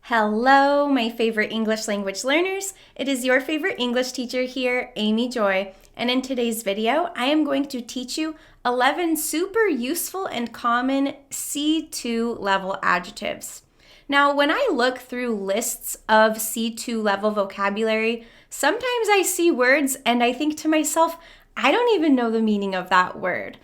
Hello, my favorite English language learners. It is your favorite English teacher here, Amy Joy, and in today's video, I am going to teach you 11 super useful and common C2 level adjectives. Now, when I look through lists of C2 level vocabulary, sometimes I see words and I think to myself, I don't even know the meaning of that word.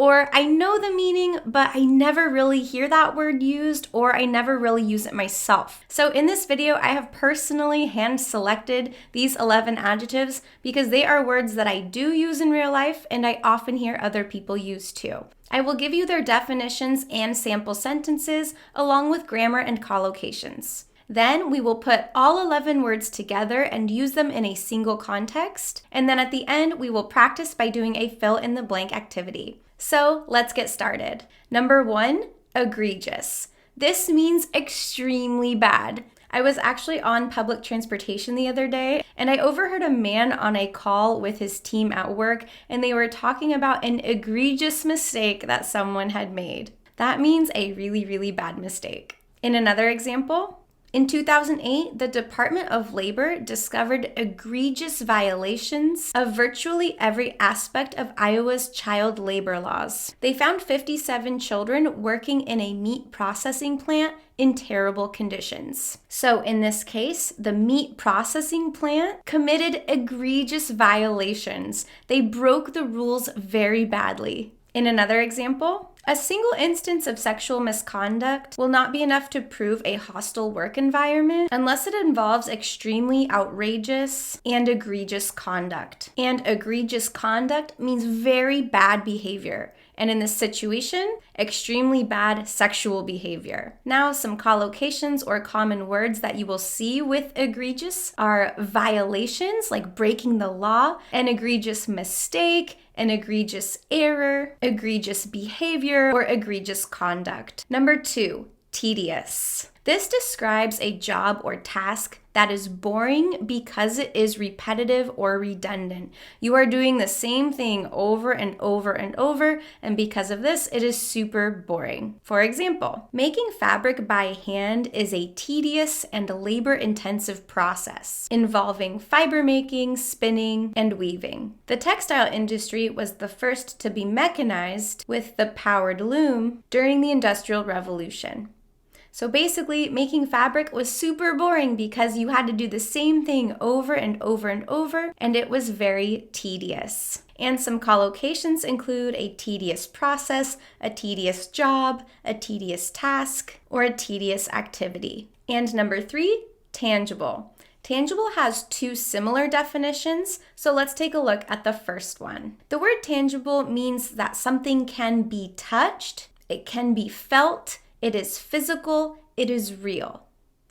Or I know the meaning, but I never really hear that word used, or I never really use it myself. So in this video, I have personally hand-selected these 11 adjectives because they are words that I do use in real life and I often hear other people use too. I will give you their definitions and sample sentences along with grammar and collocations. Then we will put all 11 words together and use them in a single context. And then at the end, we will practice by doing a fill-in-the-blank activity. So let's get started. Number 1, egregious. This means extremely bad. I was actually on public transportation the other day and I overheard a man on a call with his team at work and they were talking about an egregious mistake that someone had made. That means a really, really bad mistake. In another example, in 2008, the Department of Labor discovered egregious violations of virtually every aspect of Iowa's child labor laws. They found 57 children working in a meat processing plant in terrible conditions. So in this case, the meat processing plant committed egregious violations. They broke the rules very badly. In another example, a single instance of sexual misconduct will not be enough to prove a hostile work environment unless it involves extremely outrageous and egregious conduct. And egregious conduct means very bad behavior. And in this situation, extremely bad sexual behavior. Now, some collocations or common words that you will see with egregious are violations, like breaking the law, an egregious mistake, an egregious error, egregious behavior, or egregious conduct. Number 2, tedious. This describes a job or task that is boring because it is repetitive or redundant. You are doing the same thing over and over and over, and because of this, it is super boring. For example, making fabric by hand is a tedious and labor-intensive process involving fiber making, spinning, and weaving. The textile industry was the first to be mechanized with the powered loom during the Industrial Revolution. So basically, making fabric was super boring because you had to do the same thing over and over and over, and it was very tedious. And some collocations include a tedious process, a tedious job, a tedious task, or a tedious activity. And number 3, tangible. Tangible has 2 similar definitions, so let's take a look at the first one. The word tangible means that something can be touched, it can be felt, it is physical, it is real.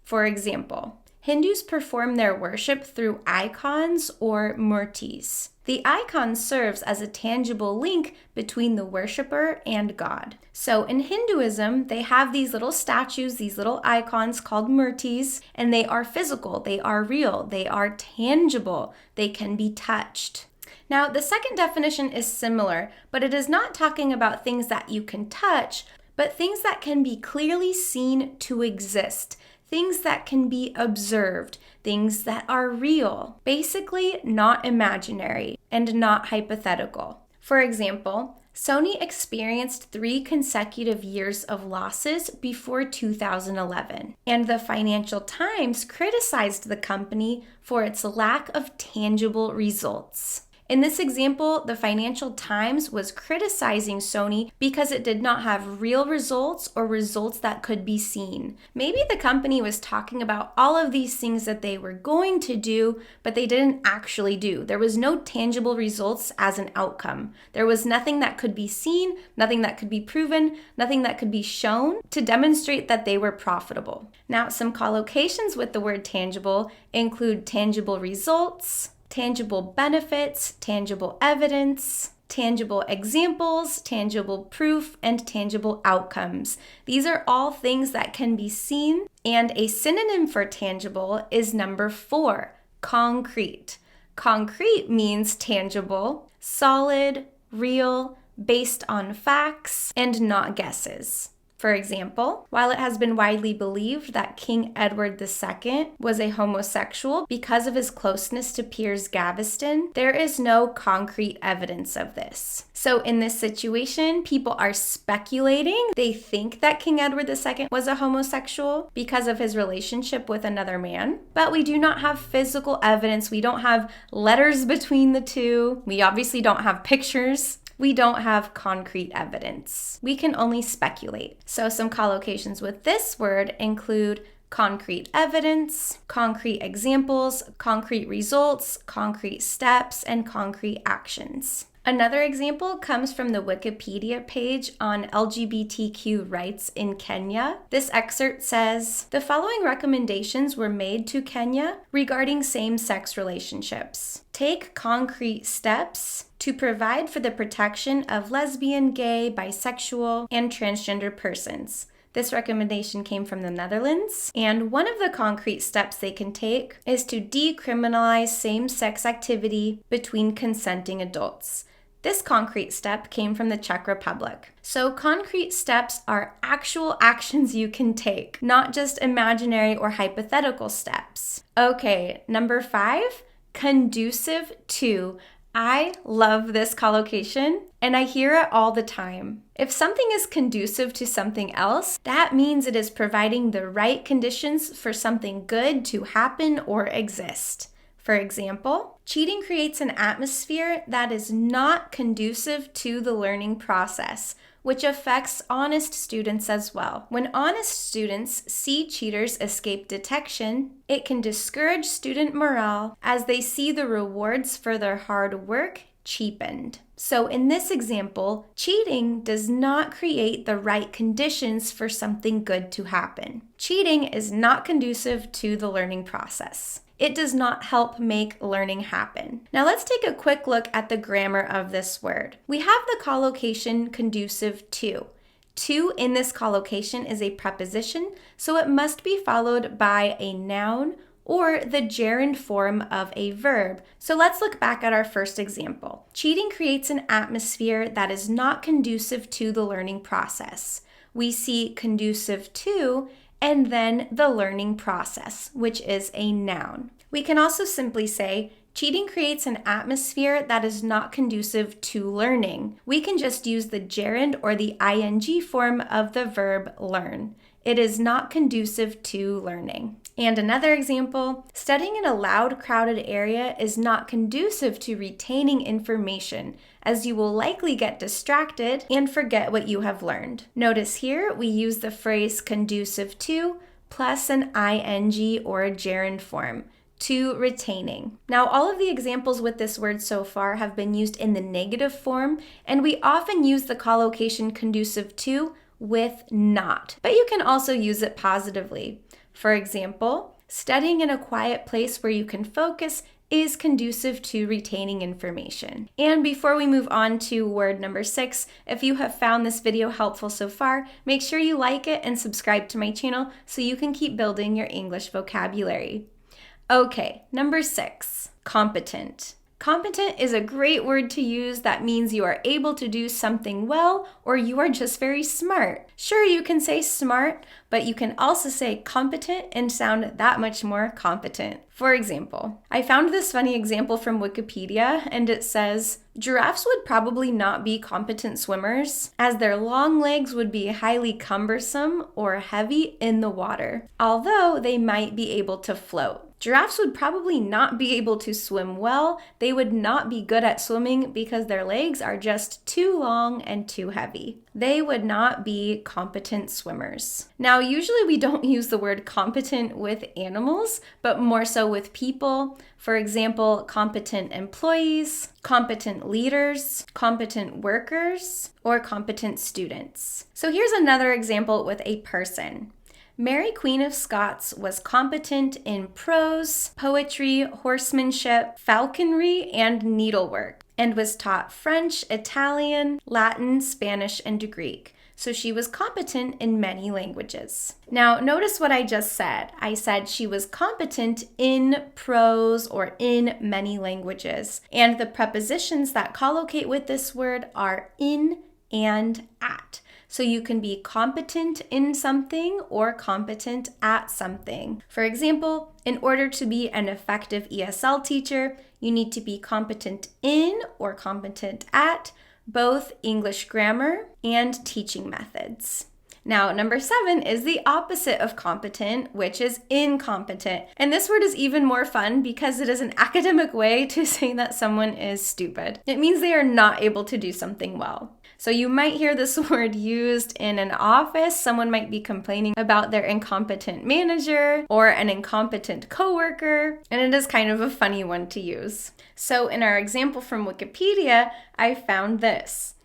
For example, Hindus perform their worship through icons or murtis. The icon serves as a tangible link between the worshiper and God. So in Hinduism, they have these little statues, these little icons called murtis, and they are physical, they are real, they are tangible, they can be touched. Now, the second definition is similar, but it is not talking about things that you can touch, but things that can be clearly seen to exist, things that can be observed, things that are real, basically not imaginary and not hypothetical. For example, Sony experienced 3 consecutive years of losses before 2011, and the Financial Times criticized the company for its lack of tangible results. In this example, the Financial Times was criticizing Sony because it did not have real results or results that could be seen. Maybe the company was talking about all of these things that they were going to do, but they didn't actually do. There was no tangible results as an outcome. There was nothing that could be seen, nothing that could be proven, nothing that could be shown to demonstrate that they were profitable. Now, some collocations with the word tangible include tangible results, tangible benefits, tangible evidence, tangible examples, tangible proof, and tangible outcomes. These are all things that can be seen, and a synonym for tangible is number 4, concrete. Concrete means tangible, solid, real, based on facts, and not guesses. For example, while it has been widely believed that King Edward II was a homosexual because of his closeness to Piers Gaveston, there is no concrete evidence of this. So in this situation, people are speculating. They think that King Edward II was a homosexual because of his relationship with another man, but we do not have physical evidence. We don't have letters between the two. We obviously don't have pictures. We don't have concrete evidence. We can only speculate. So some collocations with this word include concrete evidence, concrete examples, concrete results, concrete steps, and concrete actions. Another example comes from the Wikipedia page on LGBTQ rights in Kenya. This excerpt says, "The following recommendations were made to Kenya regarding same-sex relationships. Take concrete steps to provide for the protection of lesbian, gay, bisexual, and transgender persons." This recommendation came from the Netherlands, and one of the concrete steps they can take is to decriminalize same-sex activity between consenting adults. This concrete step came from the Czech Republic. So concrete steps are actual actions you can take, not just imaginary or hypothetical steps. Okay, number 5, conducive to. I love this collocation, and I hear it all the time. If something is conducive to something else, that means it is providing the right conditions for something good to happen or exist. For example, cheating creates an atmosphere that is not conducive to the learning process, which affects honest students as well. When honest students see cheaters escape detection, it can discourage student morale as they see the rewards for their hard work cheapened. So in this example, cheating does not create the right conditions for something good to happen. Cheating is not conducive to the learning process. It does not help make learning happen. Now let's take a quick look at the grammar of this word. We have the collocation conducive to. To in this collocation is a preposition, so it must be followed by a noun or the gerund form of a verb. So let's look back at our first example. Cheating creates an atmosphere that is not conducive to the learning process. We see conducive to and then the learning process, which is a noun. We can also simply say, cheating creates an atmosphere that is not conducive to learning. We can just use the gerund or the ing form of the verb learn. It is not conducive to learning. And another example, studying in a loud, crowded area is not conducive to retaining information, as you will likely get distracted and forget what you have learned. Notice here we use the phrase conducive to plus an ing or a gerund form, to retaining. Now, all of the examples with this word so far have been used in the negative form, and we often use the collocation conducive to with not, but you can also use it positively. For example, studying in a quiet place where you can focus is conducive to retaining information. And before we move on to word number 6, if you have found this video helpful so far, make sure you like it and subscribe to my channel so you can keep building your English vocabulary. Okay, number 6, competent. Competent is a great word to use that means you are able to do something well or you are just very smart. Sure, you can say smart, but you can also say competent and sound that much more competent. For example, I found this funny example from Wikipedia and it says, giraffes would probably not be competent swimmers as their long legs would be highly cumbersome or heavy in the water, although they might be able to float. Giraffes would probably not be able to swim well. They would not be good at swimming because their legs are just too long and too heavy. They would not be competent swimmers. Now, usually we don't use the word competent with animals, but more so with people. For example, competent employees, competent leaders, competent workers, or competent students. So here's another example with a person. Mary Queen of Scots was competent in prose, poetry, horsemanship, falconry, and needlework, and was taught French, Italian, Latin, Spanish, and Greek. So she was competent in many languages. Now, notice what I just said. I said she was competent in prose or in many languages. And the prepositions that collocate with this word are in and at. So you can be competent in something or competent at something. For example, in order to be an effective ESL teacher, you need to be competent in or competent at both English grammar and teaching methods. Now, number 7 is the opposite of competent, which is incompetent. And this word is even more fun because it is an academic way to say that someone is stupid. It means they are not able to do something well. So you might hear this word used in an office. Someone might be complaining about their incompetent manager or an incompetent coworker, and it is kind of a funny one to use. So in our example from Wikipedia, I found this.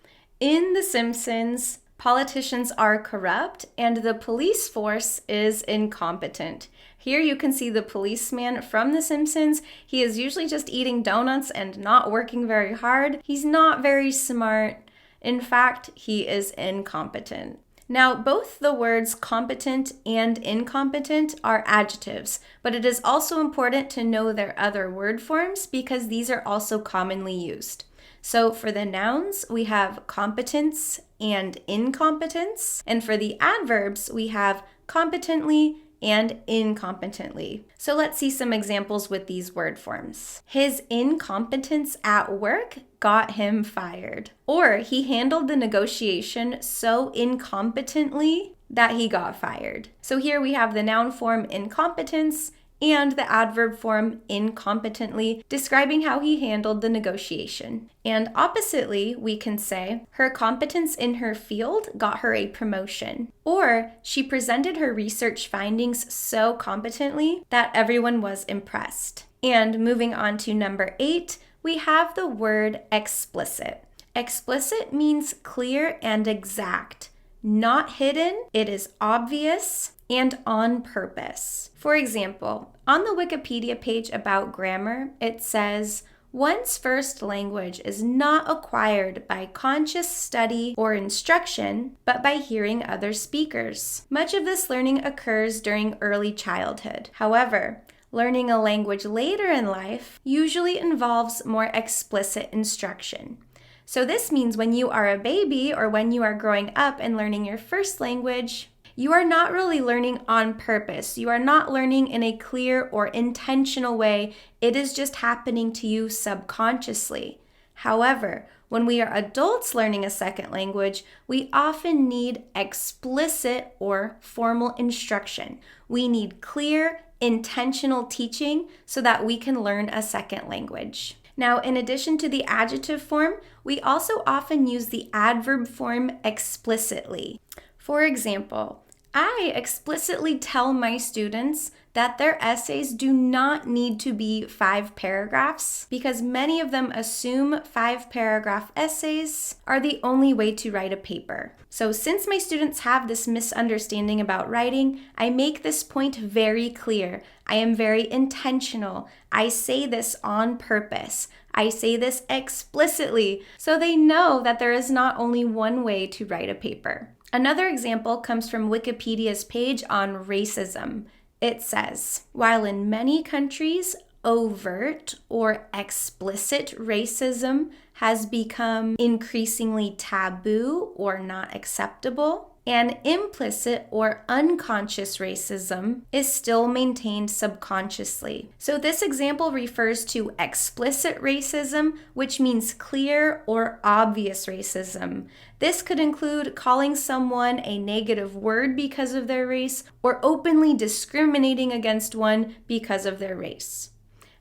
In The Simpsons, politicians are corrupt and the police force is incompetent. Here you can see the policeman from The Simpsons. He is usually just eating donuts and not working very hard. He's not very smart. In fact, he is incompetent. Now, both the words competent and incompetent are adjectives, but it is also important to know their other word forms because these are also commonly used. So for the nouns, we have competence and incompetence, and for the adverbs, we have competently and incompetently. So let's see some examples with these word forms. His incompetence at work got him fired. Or he handled the negotiation so incompetently that he got fired. So here we have the noun form incompetence and the adverb form incompetently, describing how he handled the negotiation. And oppositely, we can say, her competence in her field got her a promotion. Or she presented her research findings so competently that everyone was impressed. And moving on to number 8, we have the word explicit. Explicit means clear and exact, not hidden, it is obvious, and on purpose. For example, on the Wikipedia page about grammar, it says, one's first language is not acquired by conscious study or instruction, but by hearing other speakers. Much of this learning occurs during early childhood. However, learning a language later in life usually involves more explicit instruction. So this means when you are a baby or when you are growing up and learning your first language, you are not really learning on purpose. You are not learning in a clear or intentional way. It is just happening to you subconsciously. However, when we are adults learning a second language, we often need explicit or formal instruction. We need clear, intentional teaching so that we can learn a second language. Now, in addition to the adjective form, we also often use the adverb form explicitly. For example, I explicitly tell my students that their essays do not need to be 5 paragraphs because many of them assume 5-paragraph essays are the only way to write a paper. So since my students have this misunderstanding about writing, I make this point very clear. I am very intentional. I say this on purpose. I say this explicitly so they know that there is not only one way to write a paper. Another example comes from Wikipedia's page on racism. It says, while in many countries, overt or explicit racism has become increasingly taboo or not acceptable, and implicit or unconscious racism is still maintained subconsciously. So this example refers to explicit racism, which means clear or obvious racism. This could include calling someone a negative word because of their race or openly discriminating against one because of their race.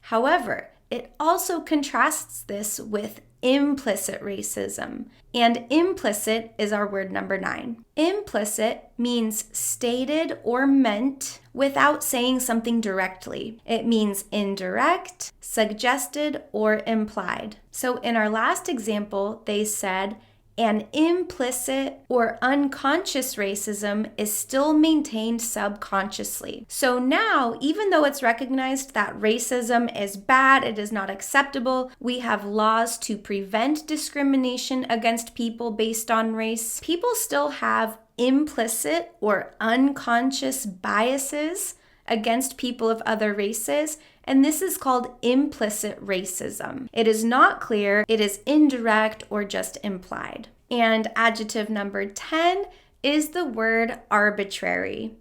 However, it also contrasts this with implicit racism. And implicit is our word number 9. Implicit means stated or meant without saying something directly. It means indirect, suggested, or implied. So in our last example, they said, an implicit or unconscious racism is still maintained subconsciously. So now, even though it's recognized that racism is bad, it is not acceptable, we have laws to prevent discrimination against people based on race, people still have implicit or unconscious biases against people of other races, and this is called implicit racism. It is not clear, it is indirect or just implied. And adjective number 10 is the word arbitrary.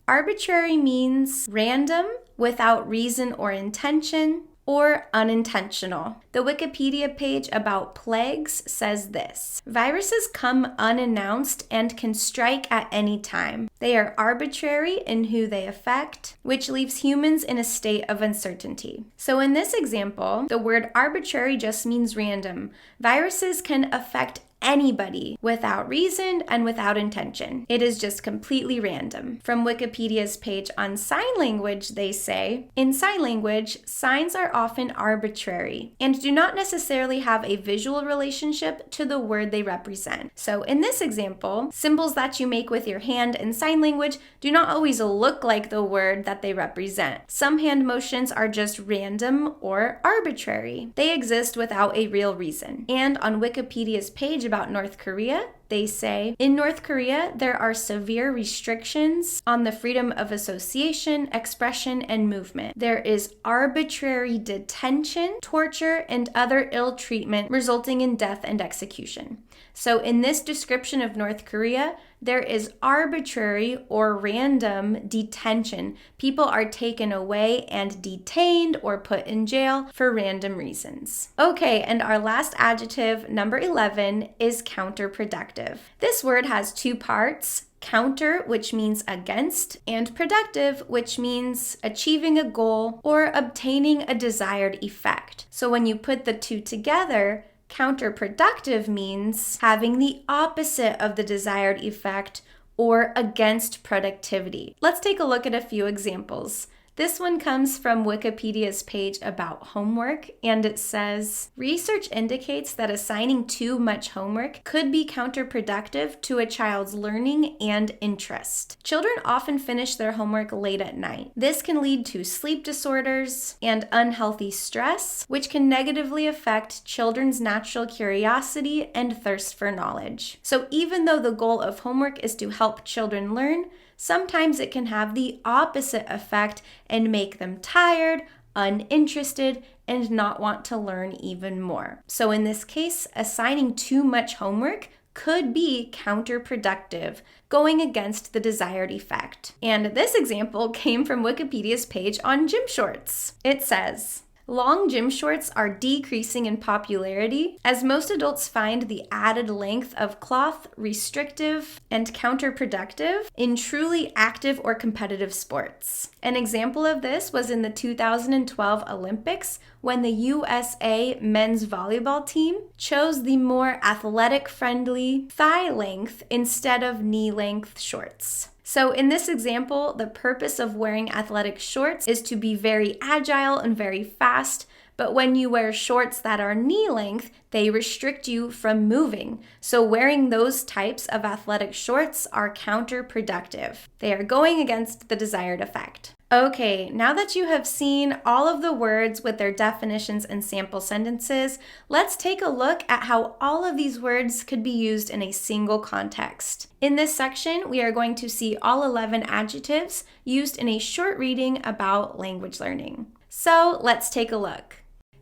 Arbitrary means random, without reason or intention, or unintentional. The Wikipedia page about plagues says this: viruses come unannounced and can strike at any time. They are arbitrary in who they affect, which leaves humans in a state of uncertainty. So in this example, the word arbitrary just means random. Viruses can affect anybody without reason and without intention. It is just completely random. From Wikipedia's page on sign language, they say, in sign language, signs are often arbitrary and do not necessarily have a visual relationship to the word they represent. So in this example, symbols that you make with your hand in sign language do not always look like the word that they represent. Some hand motions are just random or arbitrary. They exist without a real reason. And on Wikipedia's page about North Korea, they say, in North Korea, there are severe restrictions on the freedom of association, expression, and movement. There is arbitrary detention, torture, and other ill treatment resulting in death and execution. So in this description of North Korea, there is arbitrary or random detention. People are taken away and detained or put in jail for random reasons. Okay, and our last adjective, number 11, is counterproductive. This word has two parts: counter, which means against, and productive, which means achieving a goal or obtaining a desired effect. So when you put the two together, counterproductive means having the opposite of the desired effect or against productivity. Let's take a look at a few examples. This one comes from Wikipedia's page about homework, and it says, research indicates that assigning too much homework could be counterproductive to a child's learning and interest. Children often finish their homework late at night. This can lead to sleep disorders and unhealthy stress, which can negatively affect children's natural curiosity and thirst for knowledge. So even though the goal of homework is to help children learn, sometimes it can have the opposite effect and make them tired, uninterested, and not want to learn even more. So in this case, assigning too much homework could be counterproductive, going against the desired effect. And this example came from Wikipedia's page on gym shorts. It says, long gym shorts are decreasing in popularity as most adults find the added length of cloth restrictive and counterproductive in truly active or competitive sports. An example of this was in the 2012 Olympics when the USA men's volleyball team chose the more athletic-friendly thigh length instead of knee-length shorts. So in this example, the purpose of wearing athletic shorts is to be very agile and very fast, but when you wear shorts that are knee length, they restrict you from moving. So wearing those types of athletic shorts are counterproductive. They are going against the desired effect. Okay, now that you have seen all of the words with their definitions and sample sentences, let's take a look at how all of these words could be used in a single context. In this section, we are going to see all 11 adjectives used in a short reading about language learning. So let's take a look.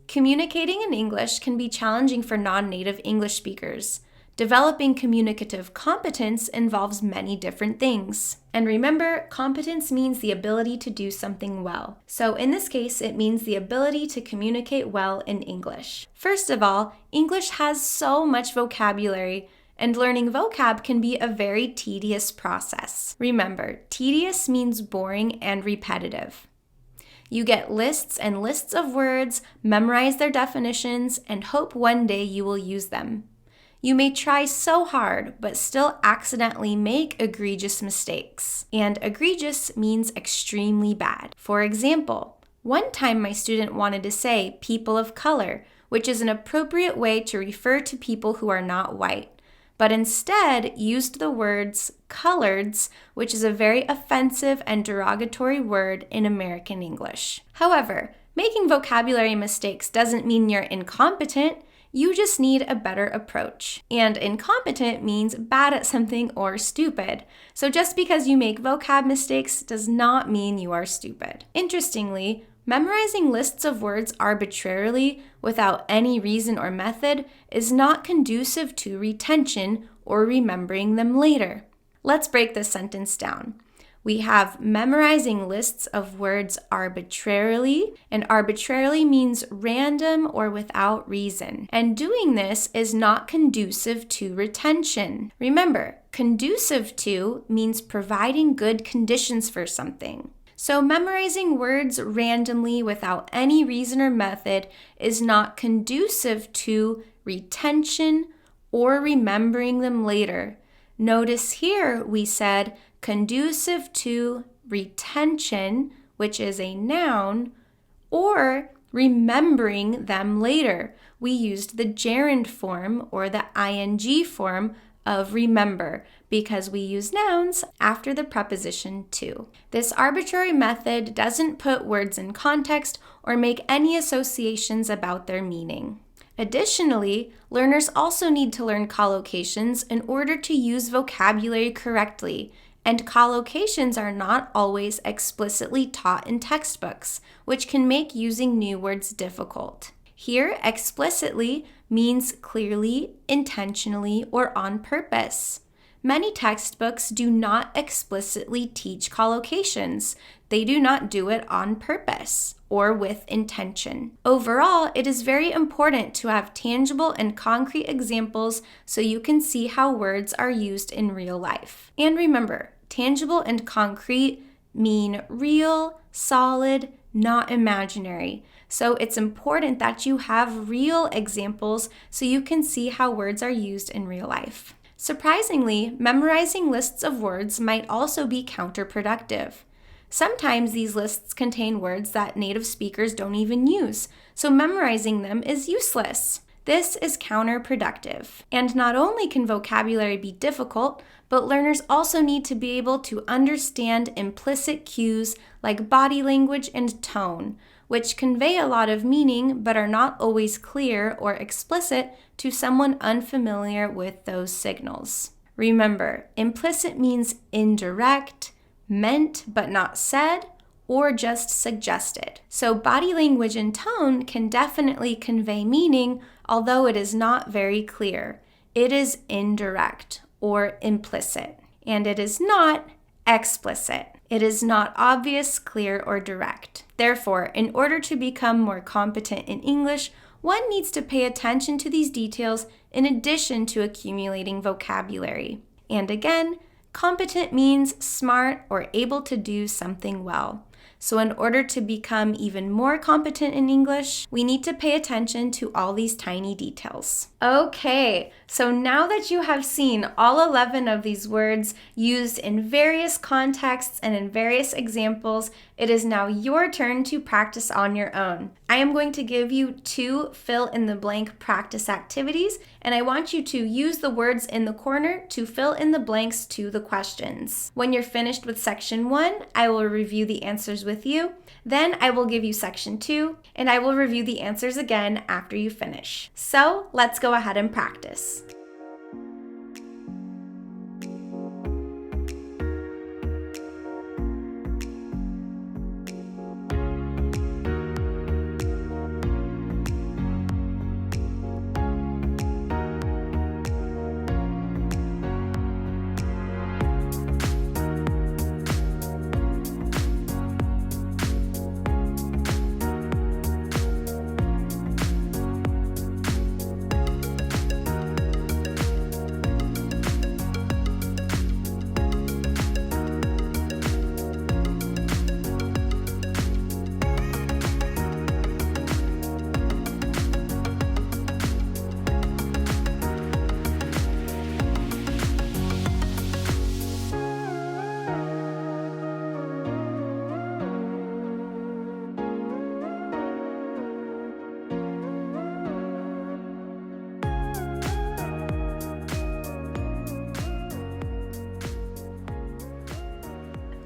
Communicating in English can be challenging for non-native English speakers. Developing communicative competence involves many different things. And remember, competence means the ability to do something well. So in this case, it means the ability to communicate well in English. First of all, English has so much vocabulary, and learning vocab can be a very tedious process. Remember, tedious means boring and repetitive. You get lists and lists of words, memorize their definitions, and hope one day you will use them. You may try so hard, but still accidentally make egregious mistakes. And egregious means extremely bad. For example, one time my student wanted to say people of color, which is an appropriate way to refer to people who are not white, but instead used the words coloreds, which is a very offensive and derogatory word in American English. However, making vocabulary mistakes doesn't mean you're incompetent. You just need a better approach. And incompetent means bad at something or stupid. So just because you make vocab mistakes does not mean you are stupid. Interestingly, memorizing lists of words arbitrarily without any reason or method is not conducive to retention or remembering them later. Let's break this sentence down. We have memorizing lists of words arbitrarily, and arbitrarily means random or without reason. And doing this is not conducive to retention. Remember, conducive to means providing good conditions for something. So memorizing words randomly without any reason or method is not conducive to retention or remembering them later. Notice here we said conducive to retention, which is a noun, or remembering them later. We used the gerund form or the ing form of remember because we use nouns after the preposition to. This arbitrary method doesn't put words in context or make any associations about their meaning. Additionally, learners also need to learn collocations in order to use vocabulary correctly, and collocations are not always explicitly taught in textbooks, which can make using new words difficult. Here, explicitly means clearly, intentionally, or on purpose. Many textbooks do not explicitly teach collocations. They do not do it on purpose or with intention. Overall, it is very important to have tangible and concrete examples so you can see how words are used in real life. And remember, tangible and concrete mean real, solid, not imaginary. So it's important that you have real examples so you can see how words are used in real life. Surprisingly, memorizing lists of words might also be counterproductive. Sometimes these lists contain words that native speakers don't even use, so memorizing them is useless. This is counterproductive. And not only can vocabulary be difficult, but learners also need to be able to understand implicit cues like body language and tone, which convey a lot of meaning but are not always clear or explicit to someone unfamiliar with those signals. Remember, implicit means indirect, meant but not said, or just suggested. So body language and tone can definitely convey meaning, although it is not very clear. It is indirect or implicit, and it is not explicit. It is not obvious, clear, or direct. Therefore, in order to become more competent in English, one needs to pay attention to these details in addition to accumulating vocabulary. And again, competent means smart or able to do something well. So in order to become even more competent in English, we need to pay attention to all these tiny details. Okay, so now that you have seen all 11 of these words used in various contexts and in various examples, it is now your turn to practice on your own. I am going to give you 2 fill-in-the-blank practice activities, and I want you to use the words in the corner to fill in the blanks to the questions. When you're finished with section 1, I will review the answers with you. Then I will give you section 2, and I will review the answers again after you finish. So let's go ahead and practice.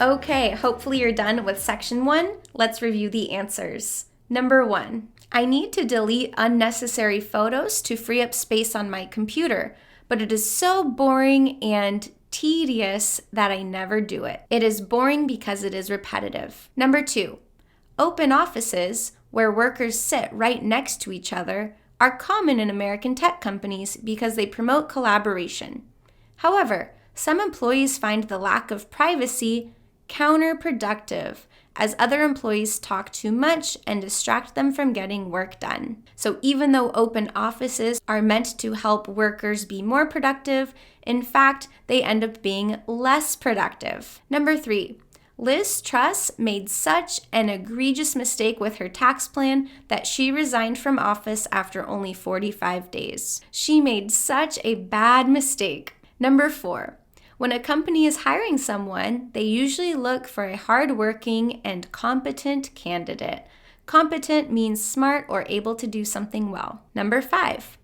Okay, hopefully you're done with section 1. Let's review the answers. Number 1, I need to delete unnecessary photos to free up space on my computer, but it is so boring and tedious that I never do it. It is boring because it is repetitive. Number 2, open offices, where workers sit right next to each other, are common in American tech companies because they promote collaboration. However, some employees find the lack of privacy counterproductive, as other employees talk too much and distract them from getting work done. So even though open offices are meant to help workers be more productive, in fact, they end up being less productive. Number 3, Liz Truss made such an egregious mistake with her tax plan that she resigned from office after only 45 days. She made such a bad mistake. Number 4, when a company is hiring someone, they usually look for a hardworking and competent candidate. Competent means smart or able to do something well. Number 5,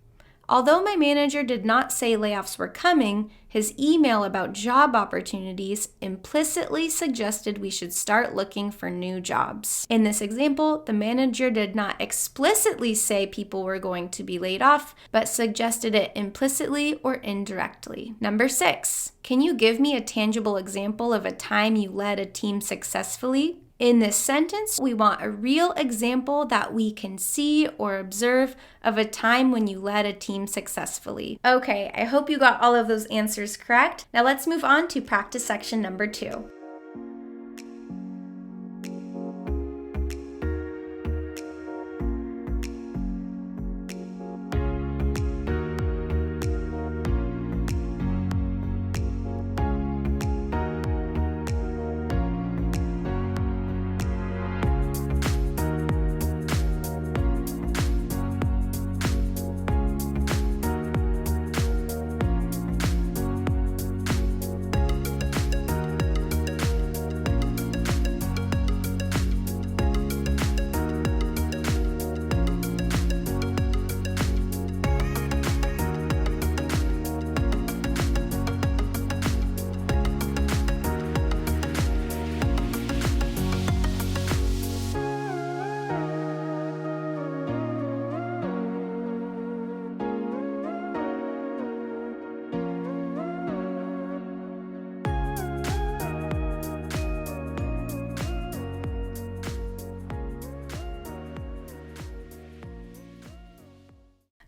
although my manager did not say layoffs were coming, his email about job opportunities implicitly suggested we should start looking for new jobs. In this example, the manager did not explicitly say people were going to be laid off, but suggested it implicitly or indirectly. Number 6, can you give me a tangible example of a time you led a team successfully? In this sentence, we want a real example that we can see or observe of a time when you led a team successfully. Okay, I hope you got all of those answers correct. Now let's move on to practice section number 2.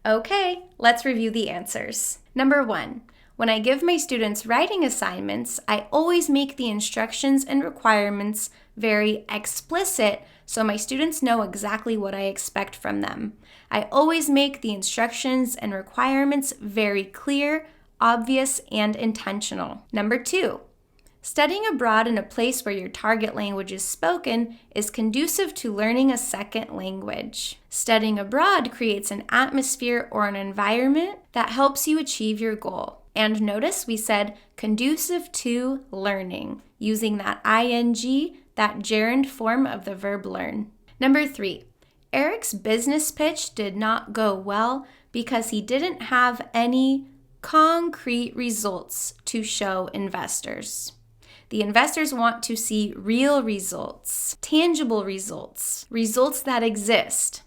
Okay, let's review the answers. Number 1, when I give my students writing assignments, I always make the instructions and requirements very explicit so my students know exactly what I expect from them. I always make the instructions and requirements very clear, obvious, and intentional. Number 2, studying abroad in a place where your target language is spoken is conducive to learning a second language. Studying abroad creates an atmosphere or an environment that helps you achieve your goal. And notice we said conducive to learning, using that ing, that gerund form of the verb learn. Number 3, Eric's business pitch did not go well because he didn't have any concrete results to show investors. The investors want to see real results, tangible results, results that exist.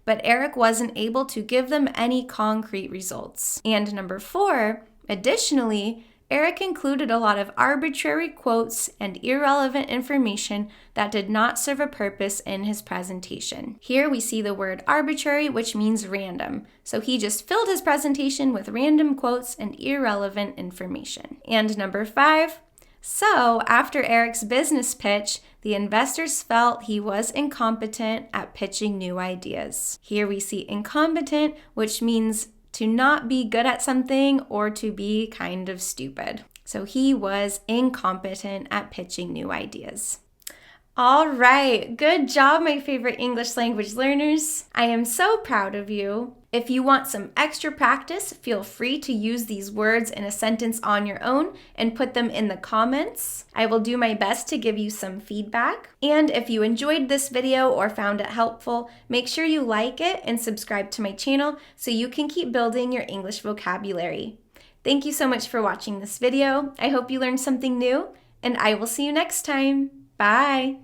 But Eric wasn't able to give them any concrete results. And number 4, additionally, Eric included a lot of arbitrary quotes and irrelevant information that did not serve a purpose in his presentation. Here we see the word arbitrary, which means random. So he just filled his presentation with random quotes and irrelevant information. And number 5, so after Eric's business pitch, the investors felt he was incompetent at pitching new ideas. Here we see incompetent, which means to not be good at something or to be kind of stupid. So he was incompetent at pitching new ideas. All right, good job, my favorite English language learners. I am so proud of you. If you want some extra practice, feel free to use these words in a sentence on your own and put them in the comments. I will do my best to give you some feedback. And if you enjoyed this video or found it helpful, make sure you like it and subscribe to my channel so you can keep building your English vocabulary. Thank you so much for watching this video. I hope you learned something new, and I will see you next time. Bye!